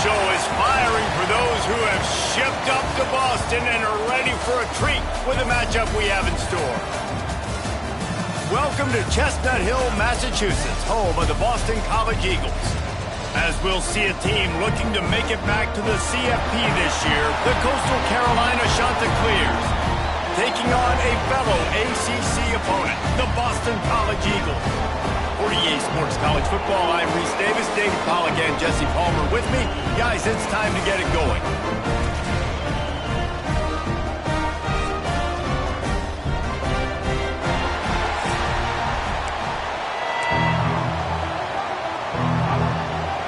show is firing for those who have shipped up to Boston and are ready for a treat with the matchup we have in store. Welcome to Chestnut Hill, Massachusetts, home of the Boston College Eagles. As we'll see a team looking to make it back to the CFP this year, the Coastal Carolina Chanticleers, taking on a fellow ACC opponent, the Boston College Eagles. For EA Sports College Football, I'm Reese Davis, David Pollack, and Jesse Palmer with me. Guys, it's time to get it going.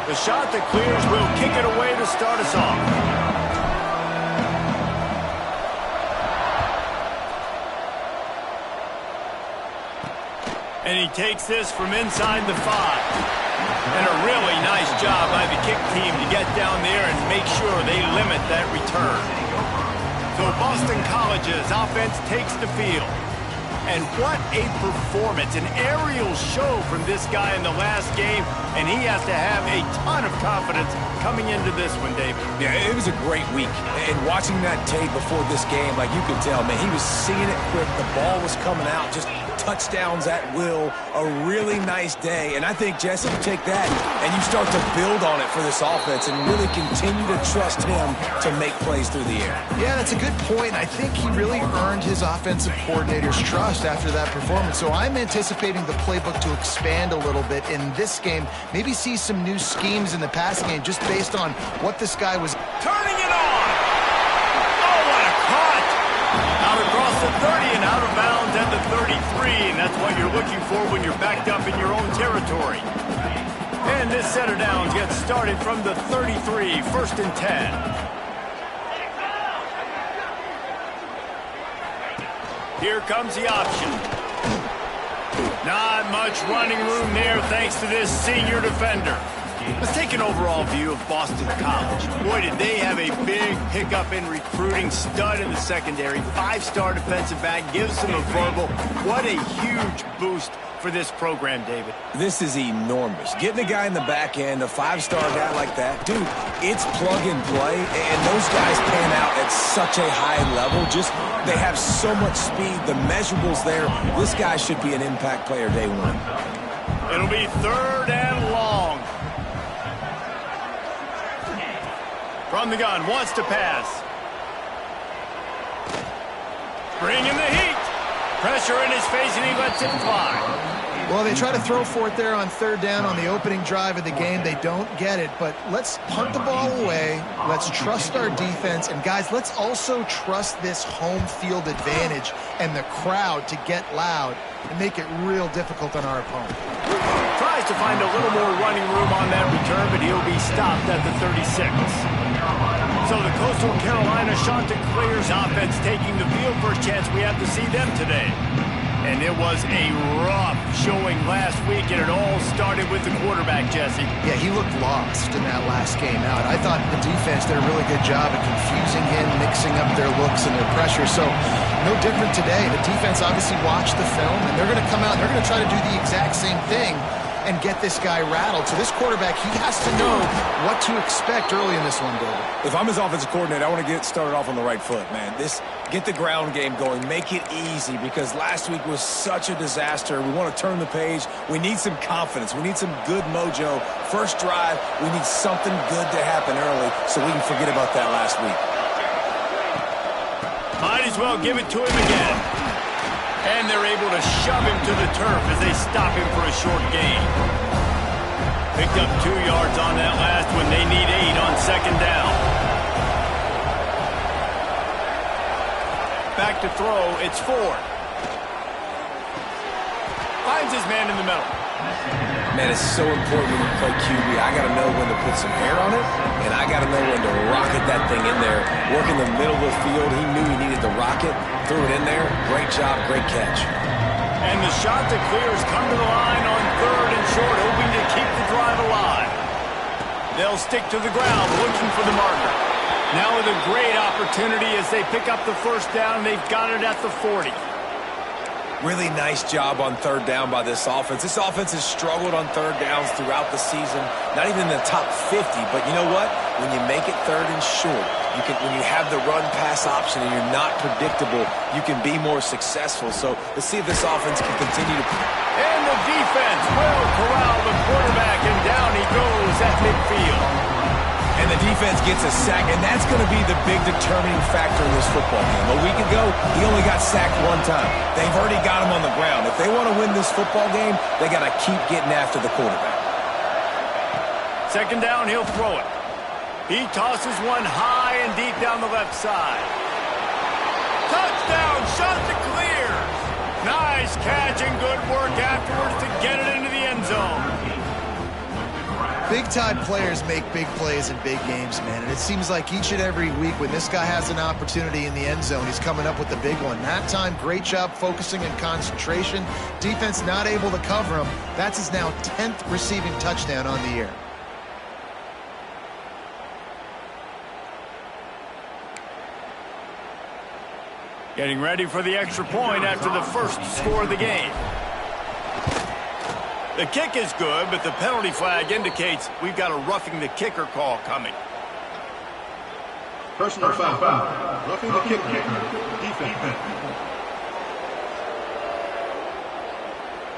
The Chanticleers will kick it away to start us off. And he takes this from inside the 5. And a really nice job by the kick team to get down there and make sure they limit that return. So Boston College's offense takes the field. And what a performance, an aerial show from this guy in the last game, and he has to have a ton of confidence coming into this one, David. Yeah, it was a great week, and watching that tape before this game, like you could tell, man, he was seeing it quick, the ball was coming out, just touchdowns at will, a really nice day, and I think, Jesse, you take that and you start to build on it for this offense and really continue to trust him to make plays through the air. Yeah, that's a good point. I think he really earned his offensive coordinator's trust after that performance. So I'm anticipating the playbook to expand a little bit in this game, maybe see some new schemes in the passing game just based on what this guy was. Turning it on! Oh, what a cut! Out across the 30 and out of bounds at the 33, and that's what you're looking for when you're backed up in your own territory. And this setter down gets started from the 33, 1st and 10. Here comes the option. Not much running room there thanks to this senior defender. Let's take an overall view of Boston College. Boy, did they have a big pickup in recruiting. Stud in the secondary. 5-star defensive back. Gives them a verbal. What a huge boost for this program, David. This is enormous. Getting a guy in the back end, a 5-star guy like that, dude, it's plug and play, and those guys pan out at such a high level. Just, they have so much speed. The measurables there. This guy should be an impact player day one. It'll be 3rd and long. From the gun, wants to pass. Bringing the heat. Pressure in his face, and he lets it fly. Well, they try to throw for it there on 3rd down on the opening drive of the game. They don't get it, but let's punt the ball away. Let's trust our defense. And, guys, let's also trust this home field advantage and the crowd to get loud and make it real difficult on our opponent. Tries to find a little more running room on that return, but he'll be stopped at the 36. So the Coastal Carolina Chanticleers offense taking the field. First chance we have to see them today. And it was a rough showing last week, and it all started with the quarterback, Jesse. Yeah, he looked lost in that last game out. I thought the defense did a really good job of confusing him, mixing up their looks and their pressure. So no different today. The defense obviously watched the film, and they're going to come out and they're going to try to do the exact same thing and get this guy rattled. So this quarterback, he has to know what to expect early in this one, David. If I'm his offensive coordinator, I want to get started off on the right foot, man. Get the ground game going. Make it easy, because last week was such a disaster. We want to turn the page. We need some confidence. We need some good mojo. First drive, we need something good to happen early so we can forget about that last week. Might as well give it to him again. And they're able to shove him to the turf as they stop him for a short gain. Picked up 2 yards on that last one. They need 8 on 2nd down. Back to throw. It's Ford. Finds his man in the middle. Man, it's so important when you play QB. I got to know when to put some hair on it, and I got to know when to rocket that thing in there. Work in the middle of the field. He knew he needed to rocket. Threw it in there. Great job. Great catch. And the Chanticleers come to the line on 3rd and short, hoping to keep the drive alive. They'll stick to the ground, looking for the marker. Now with a great opportunity as they pick up the 1st down. They've got it at the 40. Really nice job on third down by this offense. This offense has struggled on third downs throughout the season. Not even in the top 50, but you know what? When you make it third and short, when you have the run-pass option and you're not predictable, you can be more successful. So let's see if this offense can continue to... And the defense will corral the quarterback, and down he goes at midfield. And the defense gets a sack, and that's going to be the big determining factor in this football game. A week ago, he only got sacked one time. They've already got him on the ground. If they want to win this football game, they got to keep getting after the quarterback. Second down, he'll throw it. He tosses one high and deep down the left side. Touchdown, shot to clear. Nice catch and good work afterwards to get it into the end zone. Big-time players make big plays in big games, man. And it seems like each and every week when this guy has an opportunity in the end zone, he's coming up with the big one. That time, great job focusing and concentration. Defense not able to cover him. That's his now 10th receiving touchdown on the year. Getting ready for the extra point after the first score of the game. The kick is good, but the penalty flag indicates we've got a roughing the kicker call coming. Personal foul. Roughing the kicker. Defense.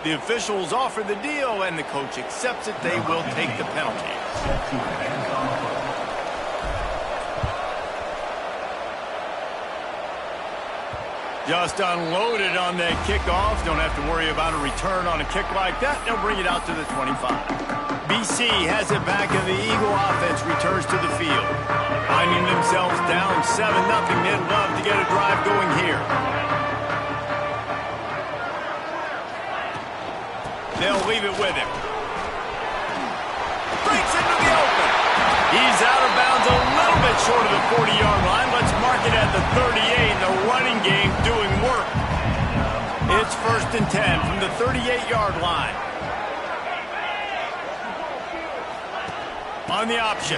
The officials offer the deal, and the coach accepts it. They will take the penalty. Just unloaded on that kickoff. Don't have to worry about a return on a kick like that. They'll bring it out to the 25. BC has it back, and the Eagle offense returns to the field. Finding themselves down 7-0, they'd love to get a drive going here. They'll leave it with him. Breaks into the open. He's out of bounds a little bit short of the 40-yard line. Let's mark it at the 38. The running game doing work. It's 1st and 10 from the 38-yard line. On the option.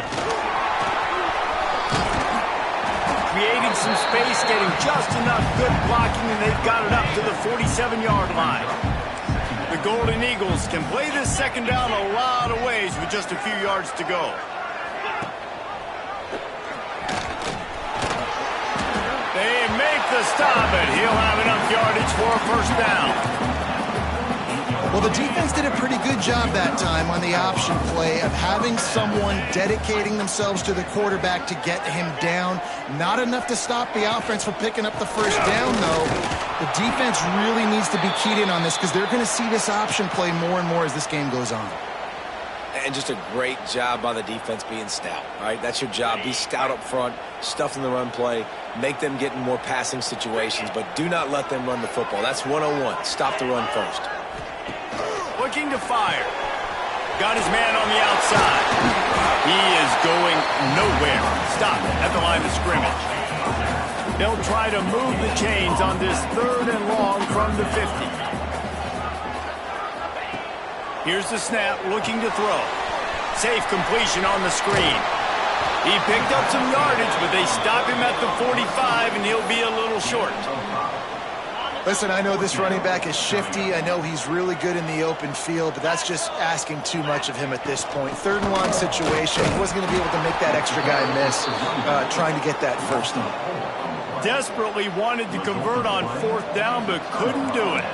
Creating some space, getting just enough good blocking, and they've got it up to the 47-yard line. The Golden Eagles can play this second down a lot of ways with just a few yards to go. They make the stop, and he'll have enough yardage for a first down. Well, the defense did a pretty good job that time on the option play of having someone dedicating themselves to the quarterback to get him down. Not enough to stop the offense from picking up the first down, though. The defense really needs to be keyed in on this because they're going to see this option play more and more as this game goes on. And just a great job by the defense being stout, right? That's your job. Be stout up front, stuff in the run play, make them get in more passing situations, but do not let them run the football. That's 101. Stop the run first. Looking to fire. Got his man on the outside. He is going nowhere. Stop at the line of scrimmage. They'll try to move the chains on this 3rd and long from the 50. Here's the snap, looking to throw. Safe completion on the screen. He picked up some yardage, but they stop him at the 45, and he'll be a little short. Listen, I know this running back is shifty. I know he's really good in the open field, but that's just asking too much of him at this point. 3rd and long situation. He wasn't going to be able to make that extra guy miss, trying to get that first down. Desperately wanted to convert on 4th down, but couldn't do it.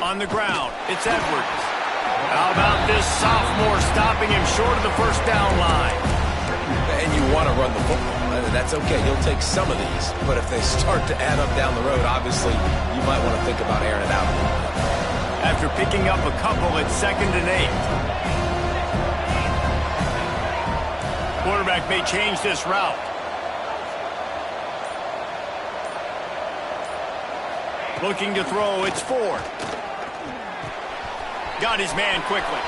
On the ground, it's Edwards. How about this sophomore stopping him short of the first down line? And you want to run the football. That's okay. You'll take some of these. But if they start to add up down the road, obviously, you might want to think about airing it out. After picking up a couple, it's 2nd and 8. Quarterback may change this route. Looking to throw, it's Ford. Got his man quickly.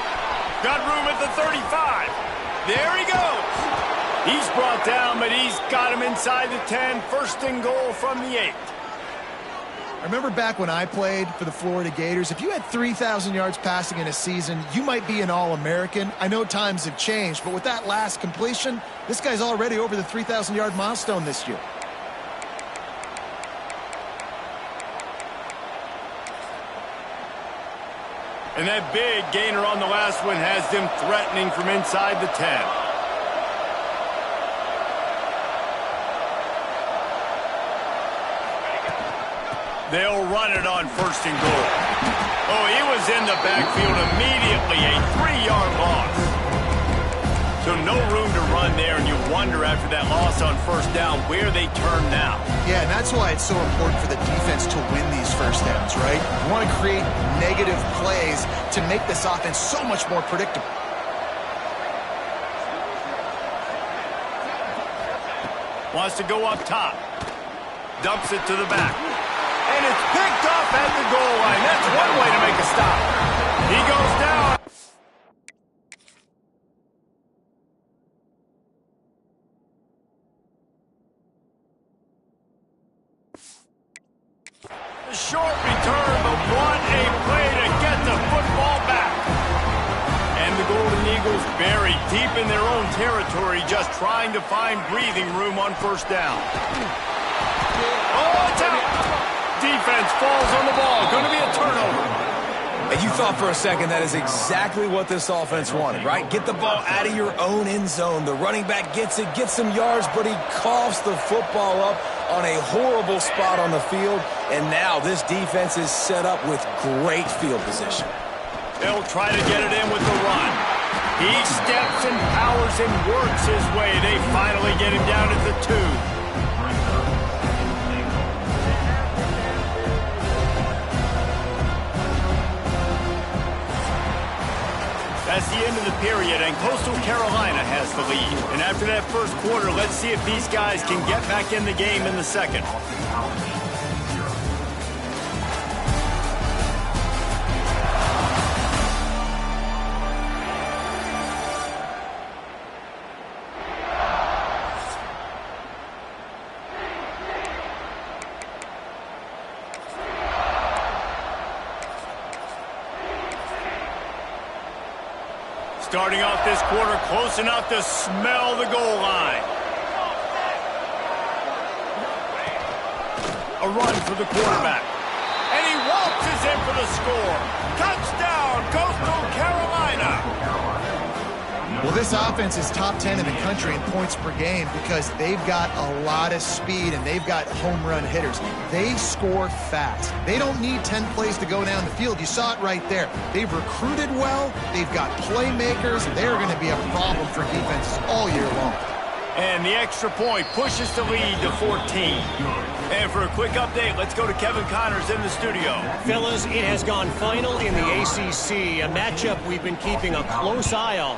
Got room at the 35. There he goes. He's brought down, but he's got him inside the 10. 1st and goal from the 8. remember back when I played for the Florida Gators, if you had 3,000 yards passing in a season, you might be an All-American. I know times have changed, but with that last completion, this guy's already over the 3,000-yard milestone this year. And that big gainer on the last one has them threatening from inside the 10. They'll run it on 1st and goal. Oh, he was in the backfield immediately, a 3-yard loss. So no room to run there, and you wonder after that loss on 1st down where they turn now. Yeah, and that's why it's so important for the defense to win these first downs, right? You want to create negative plays to make this offense so much more predictable. Wants to go up top. Dumps it to the back. And it's picked off at the goal line. That's one way to make a stop. He goes down. A short return, but what a play to get the football back. And the Golden Eagles buried deep in their own territory, just trying to find breathing room on 1st down. Oh, it's out. Defense falls on the ball. Going to be a turnover. And you thought for a second that is exactly what this offense wanted, right? Get the ball out of your own end zone. The running back gets it, gets some yards, but he coughs the football up on a horrible spot on the field. And now this defense is set up with great field position. They'll try to get it in with the run. He steps and powers and works his way. They finally get him down at the 2. That's the end of the period, and Coastal Carolina has the lead. And after that first quarter, let's see if these guys can get back in the game in the second. Starting off this quarter close enough to smell the goal line. A run for the quarterback. And he waltzes in for the score. Touchdown, Coastal Carolina. Well, this offense is top 10 in the country in points per game because they've got a lot of speed and they've got home run hitters. They score fast. They don't need 10 plays to go down the field. You saw it right there. They've recruited well. They've got playmakers. They're going to be a problem for defenses all year long. And the extra point pushes the lead to 14. And for a quick update, let's go to Kevin Connors in the studio. Fellas, it has gone final in the ACC, a matchup we've been keeping a close eye on.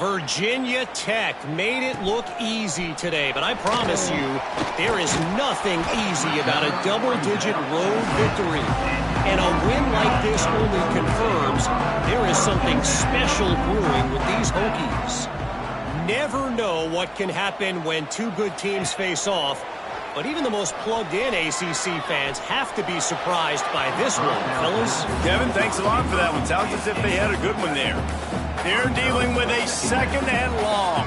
Virginia Tech made it look easy today, but I promise you, there is nothing easy about a double-digit road victory. And a win like this only confirms there is something special brewing with these Hokies. Never know what can happen when two good teams face off, but even the most plugged-in ACC fans have to be surprised by this one, fellas. Kevin, thanks a lot for that one. Sounds as if they had a good one there. They're dealing with a 2nd and long.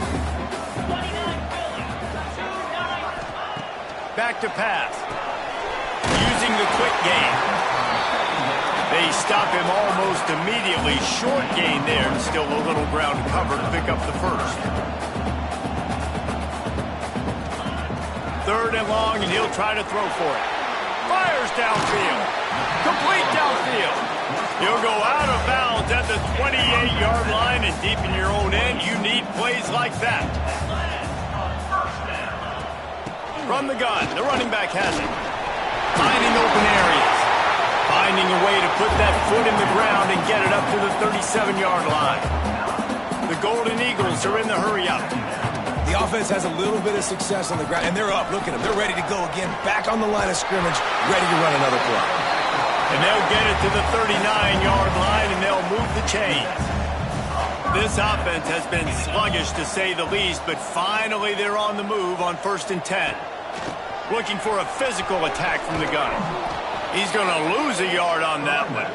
Back to pass. Using the quick game. They stop him almost immediately. Short gain there, and still a little ground to cover to pick up the first. 3rd and long, and he'll try to throw for it. Fires downfield. Complete downfield. He'll go out of bounds at the 28-yard line, and deep in your own end, you need plays like that. From the gun, the running back has it. Finding open areas. Finding a way to put that foot in the ground and get it up to the 37-yard line. The Golden Eagles are in the hurry-up. The offense has a little bit of success on the ground, and they're up. Look at them. They're ready to go again. Back on the line of scrimmage, ready to run another play. And they'll get it to the 39-yard line, and they'll move the chains. This offense has been sluggish, to say the least, but finally they're on the move on 1st and 10. Looking for a physical attack from the gun. He's going to lose a yard on that one.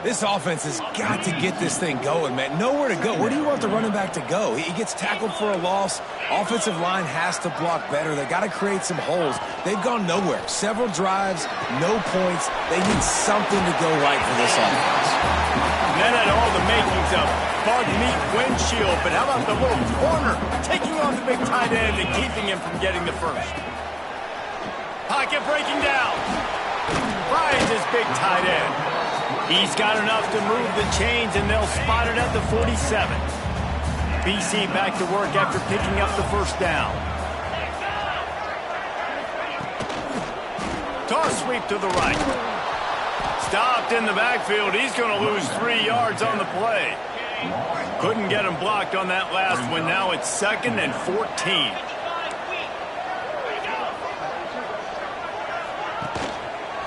This offense has got to get this thing going, man. Nowhere to go. Where do you want the running back to go? He gets tackled for a loss. Offensive line has to block better. They got to create some holes. They've gone nowhere. Several drives, no points. They need something to go right for this offense. Then had all the makings of bug meat windshield, but how about the little corner taking on the big tight end and keeping him from getting the first? Pocket breaking down. Finds his big tight end. He's got enough to move the chains, and they'll spot it at the 47. BC back to work after picking up the first down. Toss sweep to the right. Stopped in the backfield. He's going to lose 3 yards on the play. Couldn't get him blocked on that last one. Now it's 2nd and 14.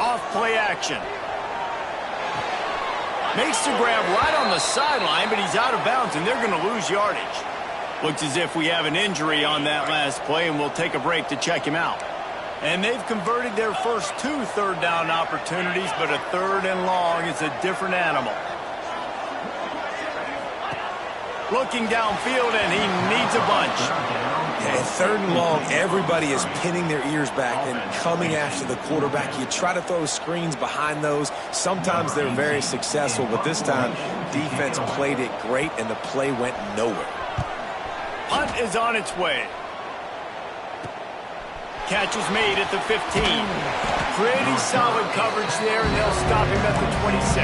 Off play action. Makes the grab right on the sideline, but he's out of bounds, and they're going to lose yardage. Looks as if we have an injury on that last play, and we'll take a break to check him out. And they've converted their first 2 third-down opportunities, but a 3rd and long is a different animal. Looking downfield, and he needs a bunch. Yeah, at 3rd and long, everybody is pinning their ears back and coming after the quarterback. You try to throw screens behind those. Sometimes they're very successful, but this time, defense played it great, and the play went nowhere. Punt is on its way. Catch is made at the 15. Pretty solid coverage there, and they'll stop him at the 26.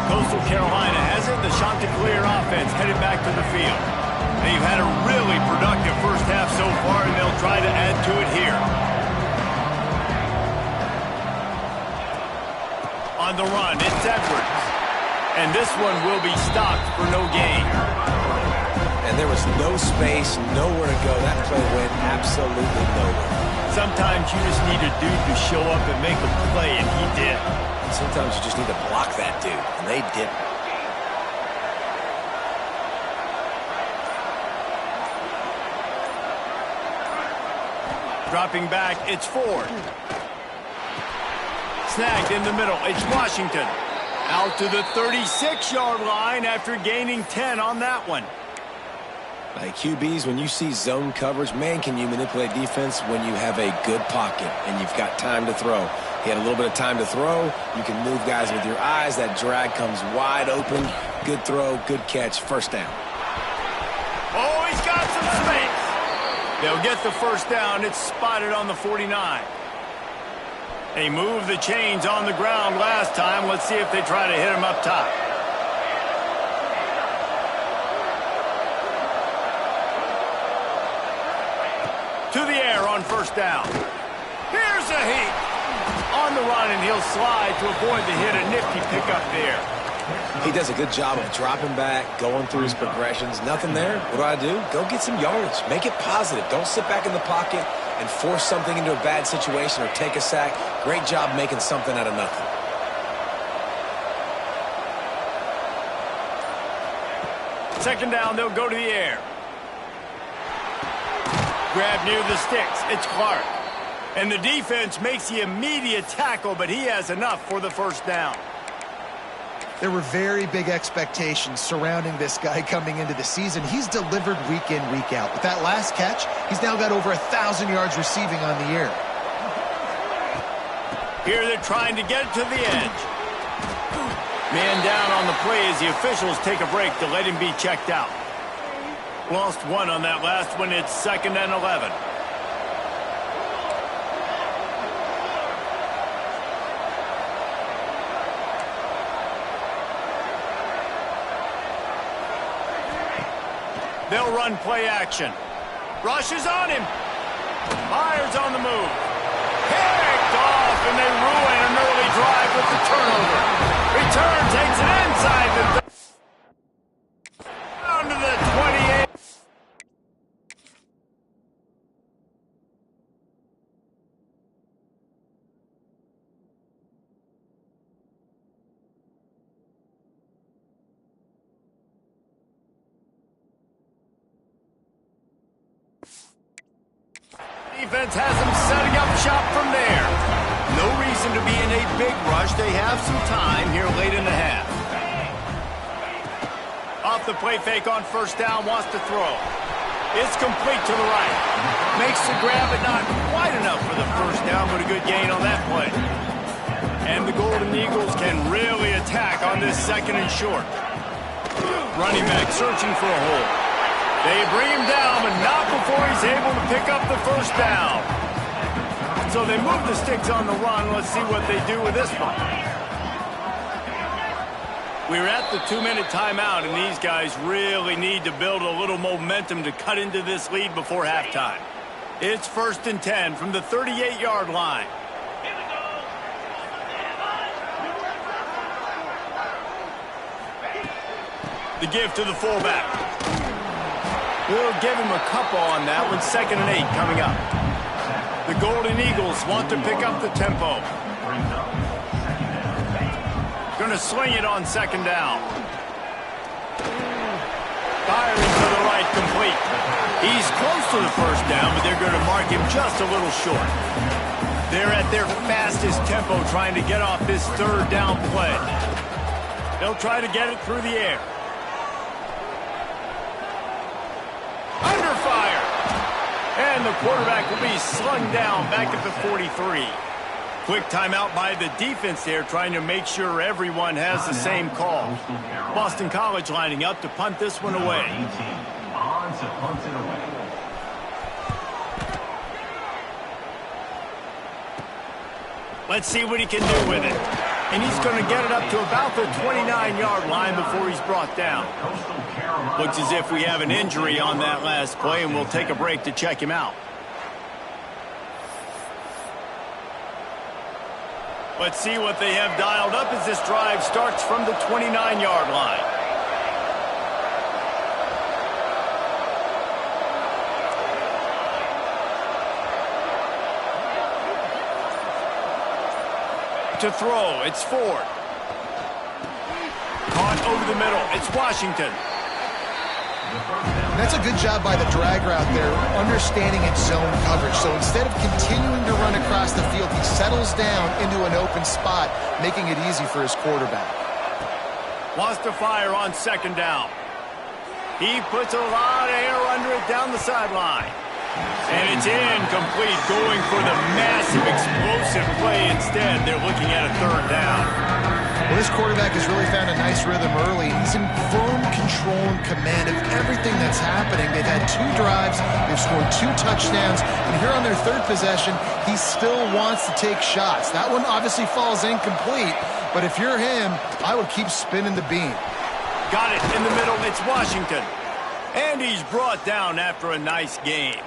Coastal Carolina has it. The Chanticleer offense headed back to the field. They've had a really productive first half so far, and they'll try to add to it here. On the run, it's Edwards. And this one will be stopped for no gain. And there was no space, nowhere to go. That play went absolutely nowhere. Sometimes you just need a dude to show up and make a play, and he did. Sometimes you just need to block that dude, and they didn't. Dropping back, it's Ford. Snagged in the middle, it's Washington. Out to the 36-yard line after gaining 10 on that one. Like QBs, when you see zone coverage, man, can you manipulate defense when you have a good pocket and you've got time to throw. He had a little bit of time to throw. You can move guys with your eyes. That drag comes wide open. Good throw, good catch, first down. Oh, he's got some space. They'll get the first down. It's spotted on the 49. They moved the chains on the ground last time. Let's see if they try to hit him up top. To the air on first down. Here's a heat. On the run, and he'll slide to avoid the hit. A nifty pickup there. He does a good job of dropping back, going through his progressions. Nothing there. What do? Go get some yardage. Make it positive. Don't sit back in the pocket and force something into a bad situation or take a sack. Great job making something out of nothing. Second down, they'll go to the air. Grab near the sticks. It's Clark. And the defense makes the immediate tackle, but he has enough for the first down. There were very big expectations surrounding this guy coming into the season. He's delivered week in, week out. With that last catch, he's now got over 1,000 yards receiving on the year. Here they're trying to get it to the edge. Man down on the play as the officials take a break to let him be checked out. Lost one on that last one. It's 2nd and 11. They'll run play action. Rush is on him. Myers on the move. Picked off, and they ruin an early drive with the turnover. Return takes it inside the down to the 28. Defense has them setting up shop from there. big rush. They have some time here late in the half. Off the play fake on first down, wants to throw. It's complete to the right. Makes the grab, but not quite enough for the first down, but a good gain on that play. And the Golden Eagles can really attack on this second and short. Running back searching for a hole. They bring him down, but not before he's able to pick up the first down. So they move the sticks on the run. Let's see what they do with this one. We're at the 2-minute timeout, and these guys really need to build a little momentum to cut into this lead before halftime. It's 1st and 10 from the 38-yard line. The give to the fullback. We'll give him a couple on that one. 2nd and 8 coming up. The Golden Eagles want to pick up the tempo. Going to sling it on 2nd down. Firing to the right, complete. He's close to the first down, but they're going to mark him just a little short. They're at their fastest tempo trying to get off this 3rd down play. They'll try to get it through the air. Under fire. And the quarterback will be slung down back at the 43. Quick timeout by the defense there, trying to make sure everyone has the same call. Boston College lining up to punt this one away. Let's see what he can do with it. And he's going to get it up to about the 29-yard line before he's brought down. Looks as if we have an injury on that last play, and we'll take a break to check him out. Let's see what they have dialed up as this drive starts from the 29-yard line. To throw, it's Ford. Caught over the middle, it's Washington. And that's a good job by the drag route there, understanding its zone coverage. So instead of continuing to run across the field, he settles down into an open spot, making it easy for his quarterback. Wants to fire on 2nd down. He puts a lot of air under it down the sideline. And it's incomplete, going for the massive explosive play instead. They're looking at a 3rd down. Well, this quarterback has really found a nice rhythm early. He's in firm control and command of everything that's happening. They've had 2 drives. They've scored 2 touchdowns. And here on their 3rd possession, he still wants to take shots. That one obviously falls incomplete. But if you're him, I would keep spinning the beam. Got it in the middle. It's Washington. And he's brought down after a nice game.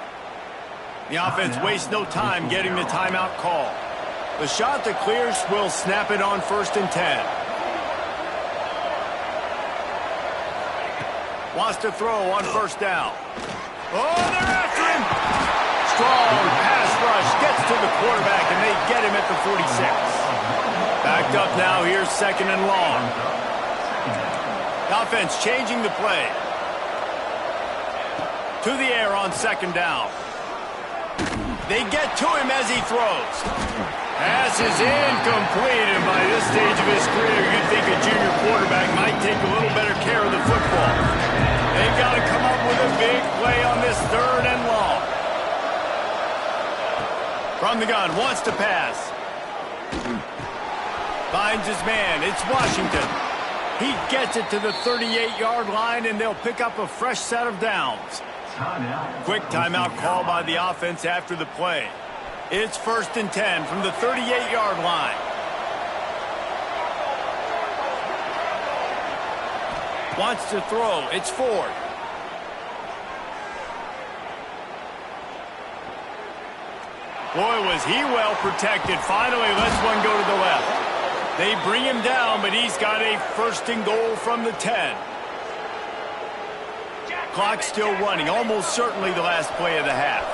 The offense wastes no time getting the timeout call. The shot that clears will snap it on 1st and 10. Wants to throw on 1st down. Oh, they're after him! Strong pass rush gets to the quarterback, and they get him at the 46. Backed up now, here's 2nd and long. The offense changing the play. To the air on 2nd down. They get to him as he throws. Pass is incomplete, and by this stage of his career, you'd think a junior quarterback might take a little better care of the football. They've got to come up with a big play on this 3rd and long. From the gun, wants to pass. Finds his man, it's Washington. He gets it to the 38-yard line, and they'll pick up a fresh set of downs. Quick timeout call by the offense after the play. It's 1st and 10 from the 38-yard line. Wants to throw. It's Ford. Boy, was he well protected. Finally lets one go to the left. They bring him down, but he's got a 1st and goal from the 10. Clock still running, almost certainly the last play of the half.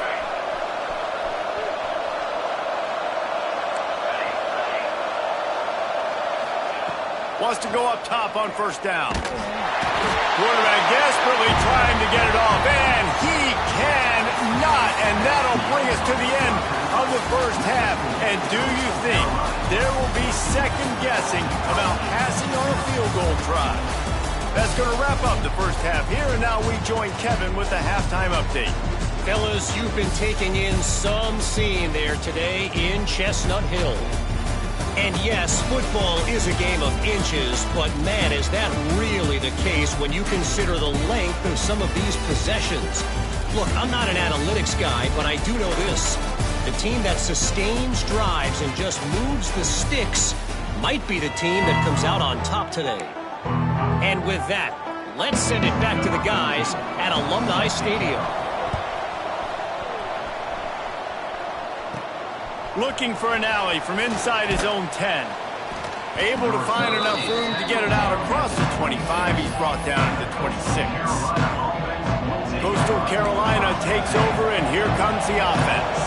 Wants to go up top on 1st down. Quarterback desperately trying to get it off, and he cannot, and that'll bring us to the end of the 1st half. And do you think there will be second-guessing about passing on a field goal try. That's going to wrap up the first half here, and now we join Kevin with the halftime update. Fellas, you've been taking in some scene there today in Chestnut Hill. And yes, football is a game of inches, but man, is that really the case when you consider the length of some of these possessions. Look, I'm not an analytics guy, but I do know this. The team that sustains drives and just moves the sticks might be the team that comes out on top today. And with that, let's send it back to the guys at Alumni Stadium. Looking for an alley from inside his own 10. Able to find enough room to get it out across the 25. He's brought down to 26. Coastal Carolina takes over, and here comes the offense.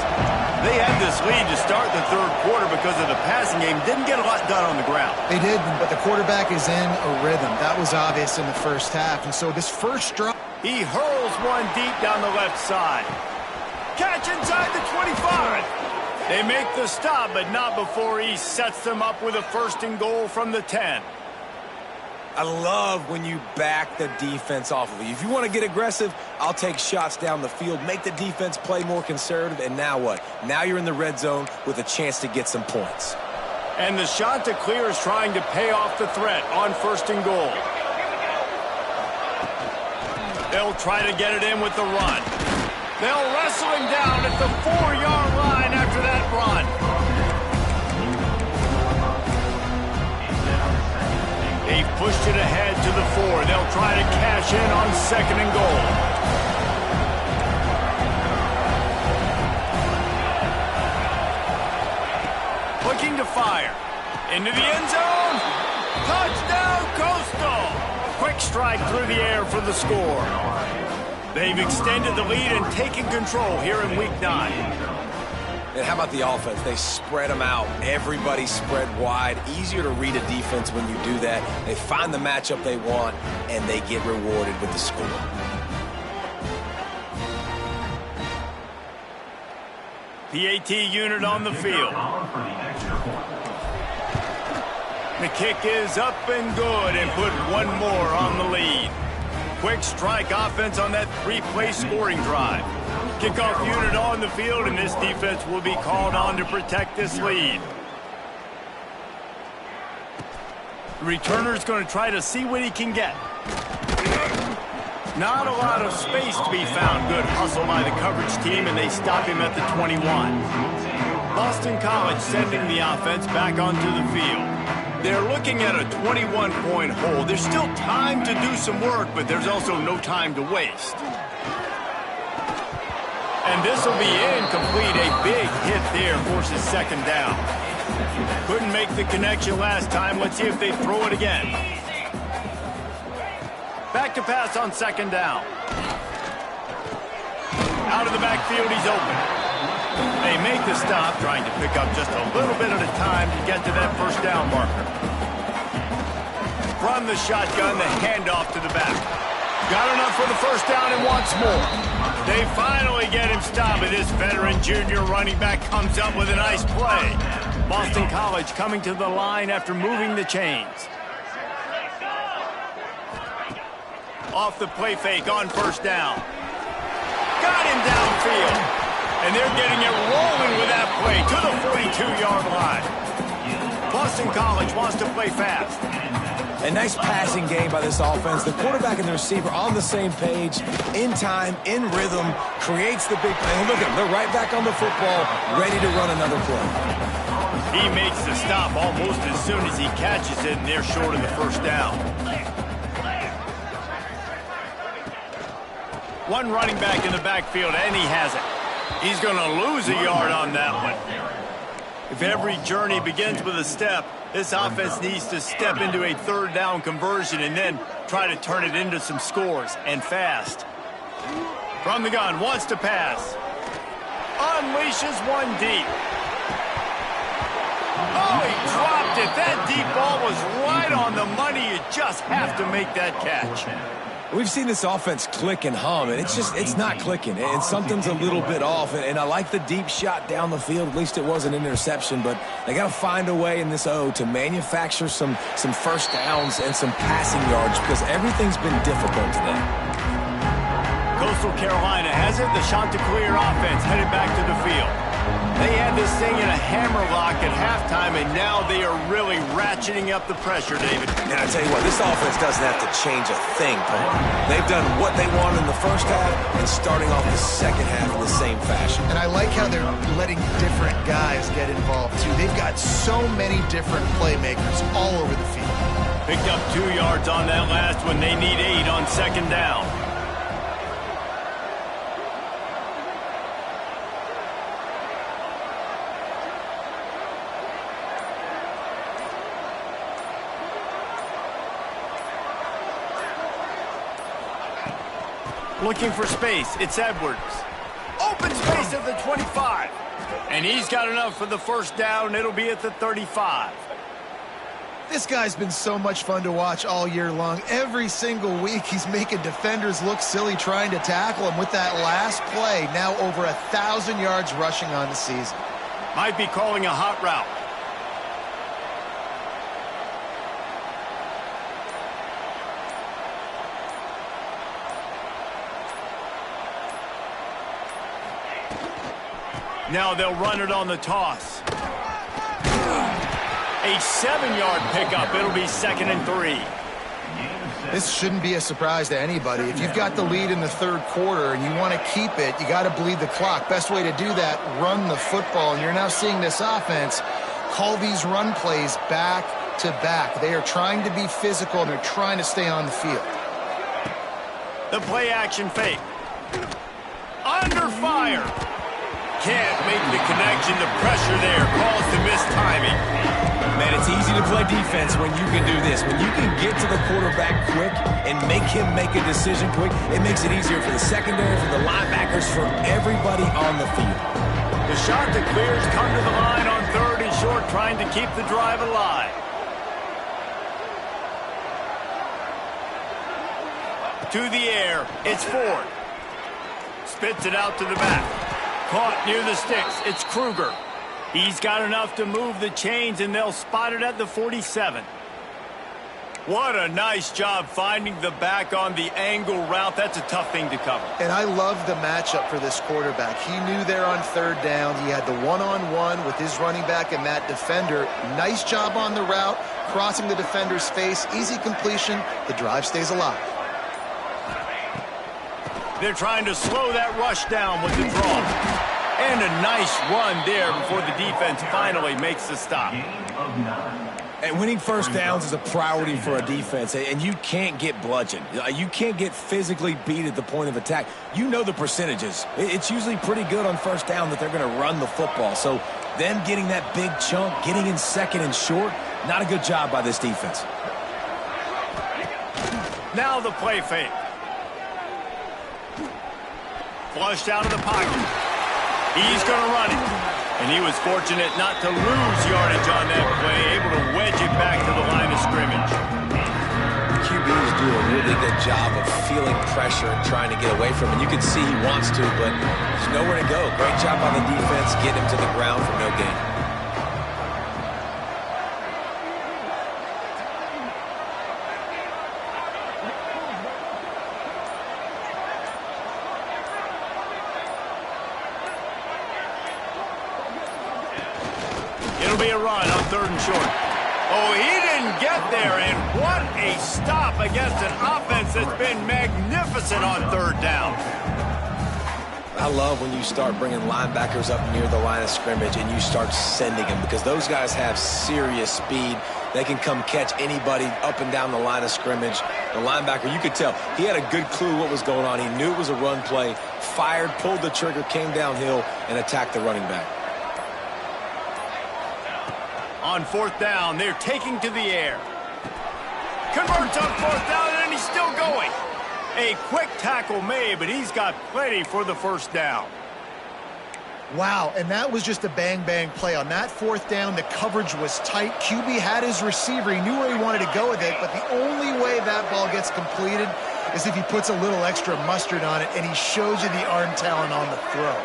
They had this lead to start the third quarter because of the passing game. Didn't get a lot done on the ground. They did, but the quarterback is in a rhythm. That was obvious in the first half. And so this first drive, he hurls one deep down the left side. Catch inside the 25. They make the stop, but not before he sets them up with a first and goal from the 10. I love when you back the defense off of you. If you want to get aggressive, I'll take shots down the field, make the defense play more conservative, and now what? Now you're in the red zone with a chance to get some points. And the Chanticleer is trying to pay off the threat on first and goal. They'll try to get it in with the run. They'll wrestle him down at the 4-yard line after that run. They've pushed it ahead to the 4. They'll try to cash in on second and goal. Looking to fire. Into the end zone. Touchdown, Coastal. Quick strike through the air for the score. They've extended the lead and taken control here in Week 9. And how about the offense? They spread them out. Everybody spread wide. Easier to read a defense when you do that. They find the matchup they want, and they get rewarded with the score. PAT unit on the field. The kick is up and good, and put one more on the lead. Quick strike offense on that 3-play scoring drive. Kickoff unit on the field, and this defense will be called on to protect this lead. The returner's going to try to see what he can get. Not a lot of space to be found. Good hustle by the coverage team, and they stop him at the 21. Boston College sending the offense back onto the field. They're looking at a 21-point hole. There's still time to do some work, but there's also no time to waste. And this will be incomplete. A big hit there forces second down. Couldn't make the connection last time. Let's see if they throw it again. Back to pass on second down. Out of the backfield, he's open. They make the stop, trying to pick up just a little bit at a time to get to that first down marker. From the shotgun, the handoff to the back. Got enough for the first down and wants more. They finally get him stopped, but this veteran junior running back comes up with a nice play. Boston College coming to the line after moving the chains. Off the play fake on first down. Got him downfield. And they're getting it rolling with that play to the 42-yard line. Boston College wants to play fast. A nice passing game by this offense. The quarterback and the receiver on the same page, in time, in rhythm, creates the big play. And look at them. They're right back on the football, ready to run another play. He makes the stop almost as soon as he catches it, and they're short of the first down. One running back in the backfield, and he has it. He's going to lose a yard on that one. If every journey begins with a step, this offense needs to step into a third down conversion and then try to turn it into some scores, and fast. From the gun, wants to pass. Unleashes one deep. Oh, he dropped it. That deep ball was right on the money. You just have to make that catch. We've seen this offense click and hum, and it's not clicking, and something's a little bit off. And I like the deep shot down the field. At least it wasn't an interception, but they got to find a way in this O to manufacture some first downs and some passing yards because everything's been difficult today. Coastal Carolina has it. The Chanticleer offense headed back to the field. They had this thing in a hammerlock at halftime, and now they are really ratcheting up the pressure, David. And I tell you what, this offense doesn't have to change a thing, Paul. They've done what they wanted in the first half and starting off the second half in the same fashion. And I like how they're letting different guys get involved, too. They've got so many different playmakers all over the field. Picked up 2 yards on that last one. They need 8 on second down. Looking for space. It's Edwards. Open space at the 25. And he's got enough for the first down. It'll be at the 35. This guy's been so much fun to watch all year long. Every single week, he's making defenders look silly trying to tackle him with that last play. Now over 1,000 yards rushing on the season. Might be calling a hot route. Now they'll run it on the toss. A 7-yard pickup. It'll be 2nd and 3. This shouldn't be a surprise to anybody. If you've got the lead in the third quarter and you want to keep it, you got to bleed the clock. Best way to do that, run the football. And you're now seeing this offense call these run plays back to back. They are trying to be physical and they're trying to stay on the field. The play action fake. Under fire. Can't make the connection. The pressure there calls to missed timing. Man, it's easy to play defense when you can do this. When you can get to the quarterback quick and make him make a decision quick, it makes it easier for the secondary, for the linebackers, for everybody on the field. The Chanticleers come to the line on 3rd and short, trying to keep the drive alive. To the air, it's Ford. Spits it out to the back. Caught near the sticks. It's Kruger. He's got enough to move the chains, and they'll spot it at the 47. What a nice job finding the back on the angle route. That's a tough thing to cover. And I love the matchup for this quarterback. He knew there on 3rd down. He had the one-on-one with his running back and that defender. Nice job on the route, crossing the defender's face. Easy completion. The drive stays alive. They're trying to slow that rush down with the draw. And a nice run there before the defense finally makes the stop. And winning first downs is a priority for a defense, and you can't get bludgeoned. You can't get physically beat at the point of attack. You know the percentages. It's usually pretty good on first down that they're going to run the football. So them getting that big chunk, getting in 2nd and short, not a good job by this defense. Now the play fake. Flushed out of the pocket. He's going to run it. And he was fortunate not to lose yardage on that play, able to wedge it back to the line of scrimmage. QBs do a really good job of feeling pressure and trying to get away from it. You can see he wants to, but there's nowhere to go. Great job on the defense, getting him to the ground for no gain. It'll be a run on 3rd and short. Oh, he didn't get there, and what a stop against an offense that's been magnificent on 3rd down. I love when you start bringing linebackers up near the line of scrimmage and you start sending them because those guys have serious speed. They can come catch anybody up and down the line of scrimmage. The linebacker, you could tell, he had a good clue what was going on. He knew it was a run play, fired, pulled the trigger, came downhill, and attacked the running back. On 4th down, they're taking to the air. Converts on 4th down, and he's still going. A quick tackle made, but he's got plenty for the first down. Wow, and that was just a bang-bang play. On that fourth down, the coverage was tight. QB had his receiver. He knew where he wanted to go with it, but the only way that ball gets completed is if he puts a little extra mustard on it, and he shows you the arm talent on the throw.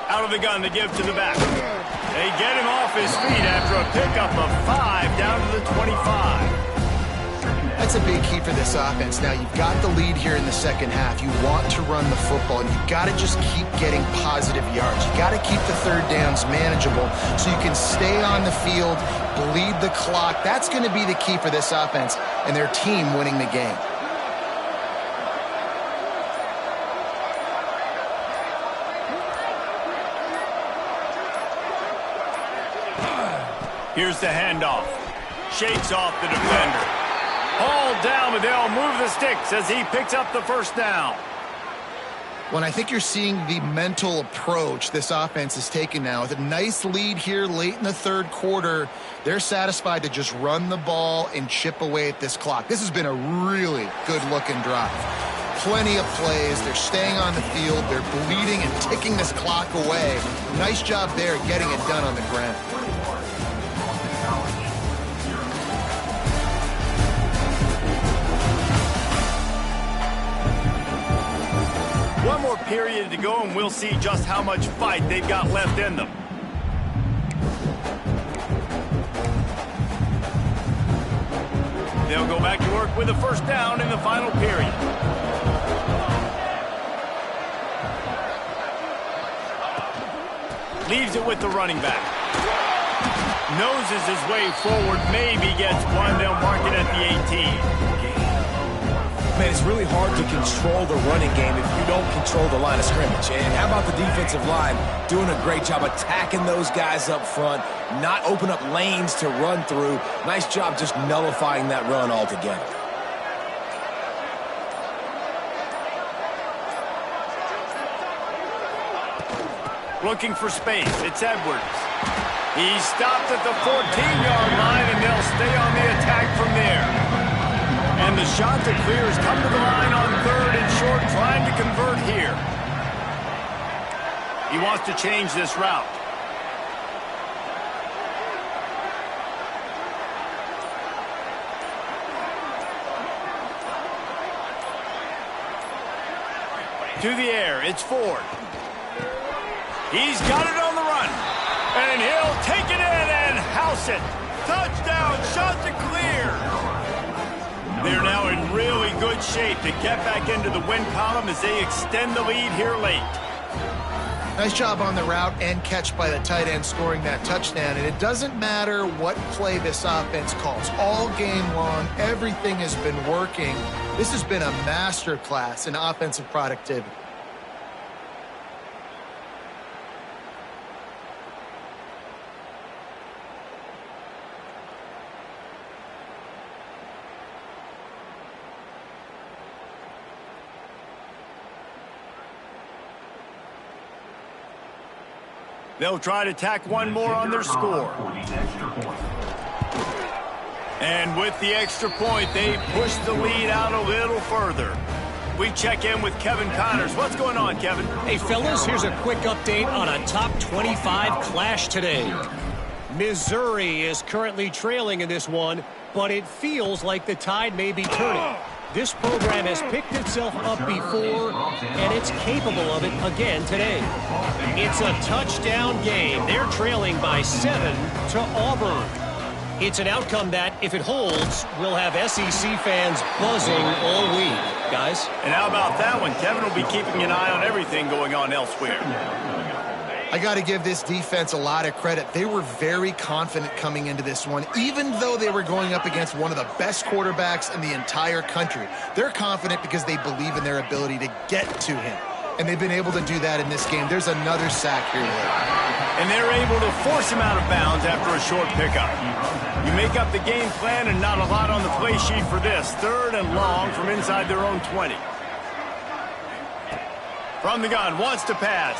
Out of the gun to give to the back. They get him off his feet after a pickup of 5 down to the 25. That's a big key for this offense. Now, you've got the lead here in the second half. You want to run the football, and you've got to just keep getting positive yards. You've got to keep the third downs manageable so you can stay on the field, bleed the clock. That's going to be the key for this offense and their team winning the game. Here's the handoff. Shakes off the defender. Hauled down, but they'll move the sticks as he picks up the first down. Well, I think you're seeing the mental approach this offense is taking now. With a nice lead here late in the third quarter, they're satisfied to just run the ball and chip away at this clock. This has been a really good-looking drive. Plenty of plays. They're staying on the field. They're bleeding and ticking this clock away. Nice job there getting it done on the ground. One more period to go, and we'll see just how much fight they've got left in them. They'll go back to work with a first down in the final period. Leaves it with the running back. Noses his way forward, maybe gets one. They'll mark it at the 18. Man, it's really hard to control the running game if you don't control the line of scrimmage. And how about the defensive line doing a great job attacking those guys up front, not open up lanes to run through. Nice job just nullifying that run altogether. Looking for space. It's Edwards. He's stopped at the 14-yard line, and they'll stay on the attack from there. And the shot to clear has come to the line on third and short, trying to convert here. He wants to change this route. To the air, it's Ford. He's got it on the run. And he'll take it in and house it. Touchdown, shot to clear. They're now in really good shape to get back into the win column as they extend the lead here late. Nice job on the route and catch by the tight end scoring that touchdown. And it doesn't matter what play this offense calls. All game long, everything has been working. This has been a masterclass in offensive productivity. They'll try to tack one more on their score. And with the extra point, they push the lead out a little further. We check in with Kevin Connors. What's going on, Kevin? Hey, fellas, here's a quick update on a top 25 clash today. Missouri is currently trailing in this one, but it feels like the tide may be turning. This program has picked itself up before, and it's capable of it again today. It's a touchdown game. They're trailing by 7 to Auburn. It's an outcome that, if it holds, will have SEC fans buzzing all week, guys. And how about that one? Kevin will be keeping an eye on everything going on elsewhere. I got to give this defense a lot of credit. They were very confident coming into this one, even though they were going up against one of the best quarterbacks in the entire country. They're confident because they believe in their ability to get to him, and they've been able to do that in this game. There's another sack here today. And they're able to force him out of bounds after a short pickup. You make up the game plan and not a lot on the play sheet for this. 3rd and long from inside their own 20. From the gun, wants to pass.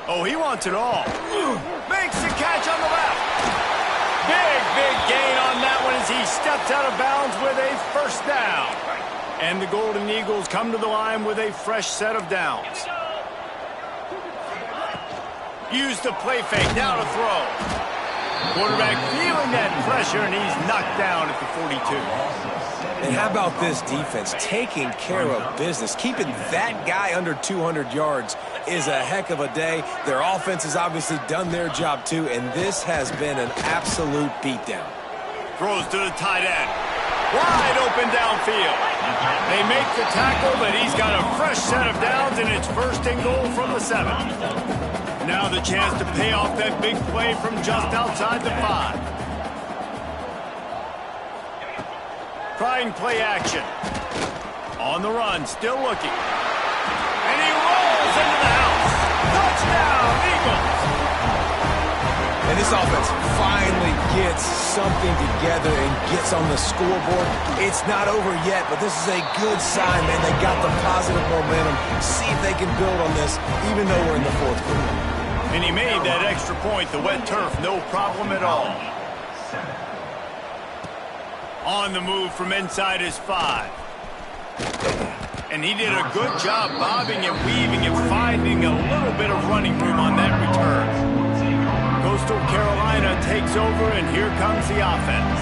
Oh, he wants it all. Makes the catch on the left. Big gain on that one as he steps out of bounds with a first down. And the Golden Eagles come to the line with a fresh set of downs. Use the play fake, now to throw. Quarterback feeling that pressure, and he's knocked down at the 42. And how about this defense taking care of business? Keeping that guy under 200 yards is a heck of a day. Their offense has obviously done their job too, and this has been an absolute beatdown. Throws to the tight end. Wide open downfield. They make the tackle, but he's got a fresh set of downs, and it's first and goal from the 7. Now the chance to pay off that big play from just outside the 5. Trying play action. On the run, still looking. And he rolls into the house. Touchdown, Eagles! And this offense finally gets something together and gets on the scoreboard. It's not over yet, but this is a good sign, man. They got the positive momentum. See if they can build on this, even though we're in the 4th quarter. And he made that extra point, the wet turf, no problem at all. On the move from inside his 5. And he did a good job bobbing and weaving and finding a little bit of running room on that return. Coastal Carolina takes over, and here comes the offense.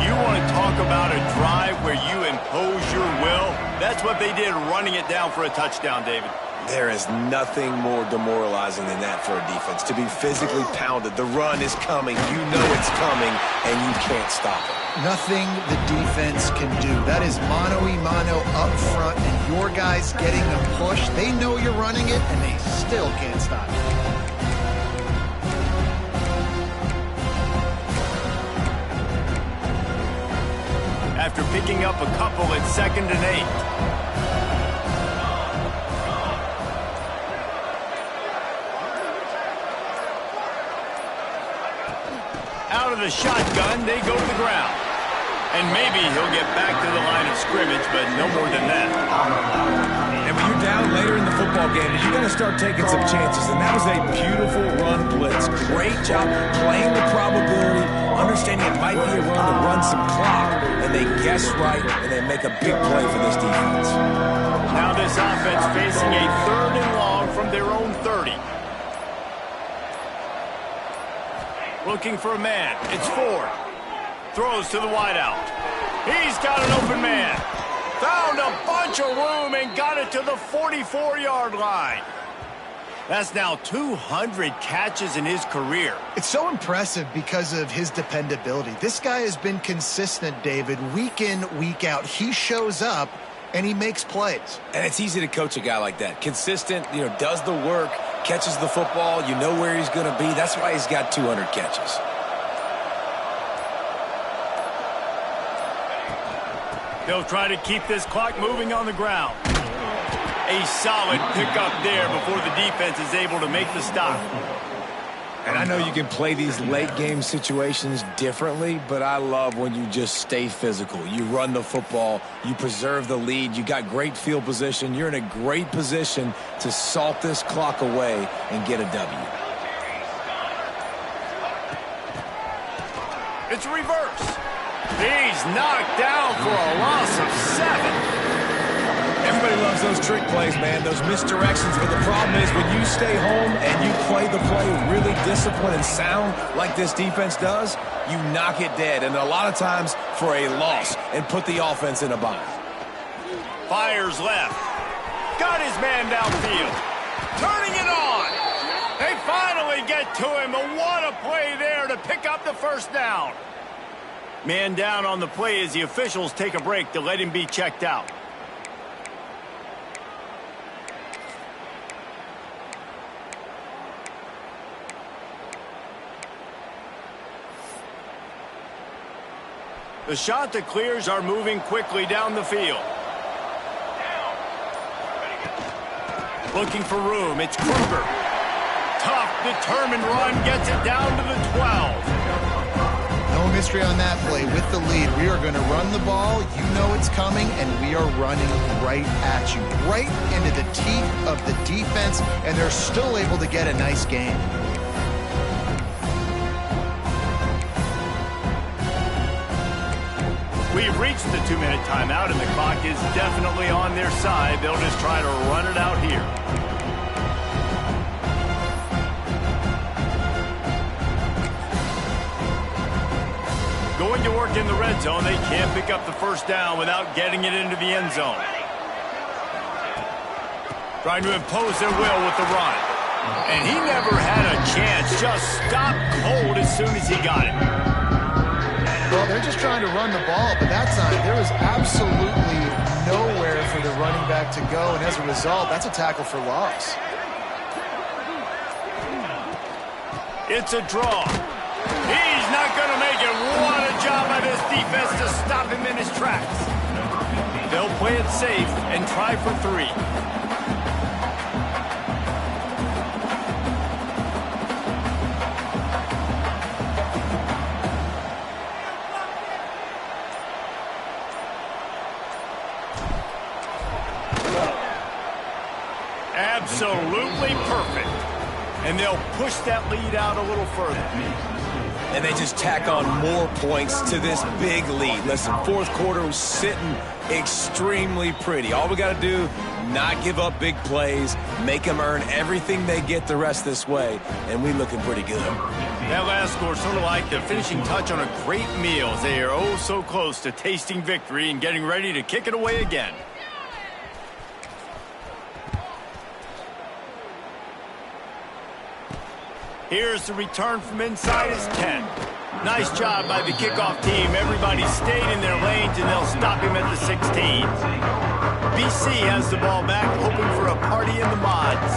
You want to talk about a drive where you impose your will? That's what they did, running it down for a touchdown, David. There is nothing more demoralizing than that for a defense. To be physically pounded, the run is coming, you know it's coming, and you can't stop it. Nothing the defense can do. That is mano-a-mano up front, and your guys getting the push. They know you're running it, and they still can't stop it. After picking up a couple at 2nd and 8. Out of the shotgun, they go to the ground. And maybe he'll get back to the line of scrimmage, but no more than that. And when you're down later in the football game, you're going to start taking some chances. And that was a beautiful run blitz. Great job playing the probability, understanding it might be a run to run some clock. And they guess right, and they make a big play for this defense. Now this offense facing a 3rd and long from their own 30. Looking for a man. It's Ford. Throws to the wideout. He's got an open man. Found a bunch of room and got it to the 44-yard line. That's now 200 catches in his career. It's so impressive because of his dependability. This guy has been consistent, David, week in, week out. He shows up, and he makes plays. And it's easy to coach a guy like that. Consistent, does the work, catches the football, you know where he's going to be. That's why he's got 200 catches. They'll try to keep this clock moving on the ground. A solid pickup there before the defense is able to make the stop. And I know you can play these late game situations differently, but I love when you just stay physical. You run the football, you preserve the lead, you got great field position. You're in a great position to salt this clock away and get a W. It's a reverse. He's knocked down for a loss of 7. Everybody loves those trick plays, man, those misdirections. But the problem is when you stay home and you play the play really disciplined and sound like this defense does, you knock it dead. And a lot of times for a loss and put the offense in a bind. Fires left. Got his man downfield. Turning it on. They finally get to him. But what a play there to pick up the first down. Man down on the play as the officials take a break to let him be checked out. The Chanticleers are moving quickly down the field. Looking for room. It's Kruger. Tough, determined run gets it down to the 12. No mystery on that play. With the lead, we are going to run the ball. You know it's coming, and we are running right at you. Right into the teeth of the defense, and they're still able to get a nice game. We've reached the 2-minute timeout, and the clock is definitely on their side. They'll just try to run it out here. Going to work in the red zone. They can't pick up the first down without getting it into the end zone. Trying to impose their will with the run. And he never had a chance. Just stopped cold as soon as he got it. Well, they're just trying to run the ball, but that time there was absolutely nowhere for the running back to go, and as a result, that's a tackle for loss. It's a draw. He's not going to make it. What a job by this defense to stop him in his tracks. They'll play it safe and try for 3. Absolutely perfect. And they'll push that lead out a little further. And they just tack on more points to this big lead. Listen, fourth quarter was sitting extremely pretty. All we got to do, not give up big plays, make them earn everything they get the rest this way, and we looking pretty good. That last score sort of like the finishing touch on a great meal. They are oh so close to tasting victory and getting ready to kick it away again. Here's the return from inside his 10. Nice job by the kickoff team. Everybody stayed in their lanes, and they'll stop him at the 16. BC has the ball back, hoping for a party in the mods.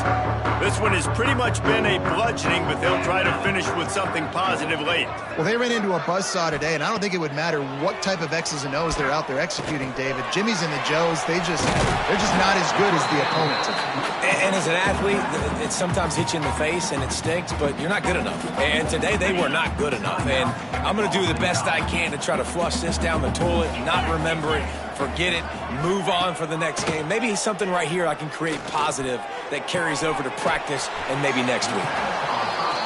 This one has pretty much been a bludgeoning, but they'll try to finish with something positive late. Well, they ran into a buzzsaw today, and I don't think it would matter what type of X's and O's they're out there executing, David. Jimmy's and the Joes, they're just not as good as the opponent. And as an athlete, it sometimes hits you in the face and it stinks, but you're not good enough. And today they were not good enough. And I'm going to do the best I can to try to flush this down the toilet, not remember it, forget it, move on for the next game. Maybe something right here I can create positive that carries over to practice and maybe next week.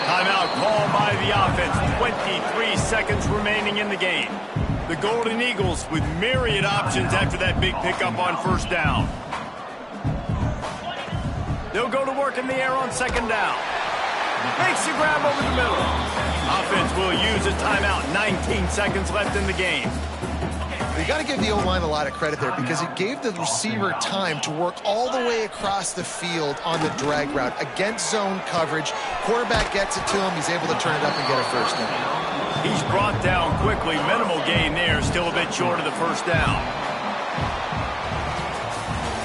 Timeout called by the offense. 23 seconds remaining in the game. The Golden Eagles with myriad options after that big pickup on first down. They'll go to work in the air on second down. Makes the grab over the middle. Offense will use a timeout. 19 seconds left in the game. You got to give the O-line a lot of credit there because it gave the receiver time to work all the way across the field on the drag route against zone coverage. Quarterback gets it to him. He's able to turn it up and get a first down. He's brought down quickly. Minimal gain there. Still a bit short of the first down.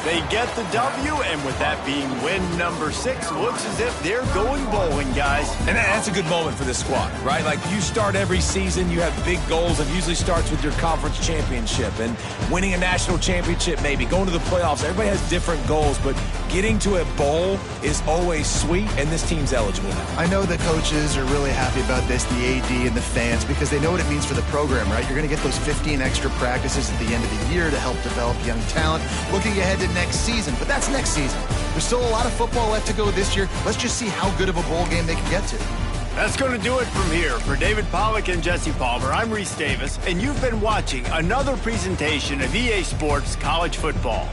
They get the W, and with that being win number 6, looks as if they're going bowling, guys. And that's a good moment for this squad, right? Like, you start every season, you have big goals. It usually starts with your conference championship and winning a national championship, maybe going to the playoffs. Everybody has different goals, but getting to a bowl is always sweet, and this team's eligible now. I know the coaches are really happy about this, the AD and the fans, because they know what it means for the program, right? You're going to get those 15 extra practices at the end of the year to help develop young talent. Looking ahead to next season, but that's next season. There's still a lot of football left to go this year. Let's just see how good of a bowl game they can get to. That's going to do it from here. For David Pollack and Jesse Palmer, I'm Reese Davis, and you've been watching another presentation of EA Sports College Football.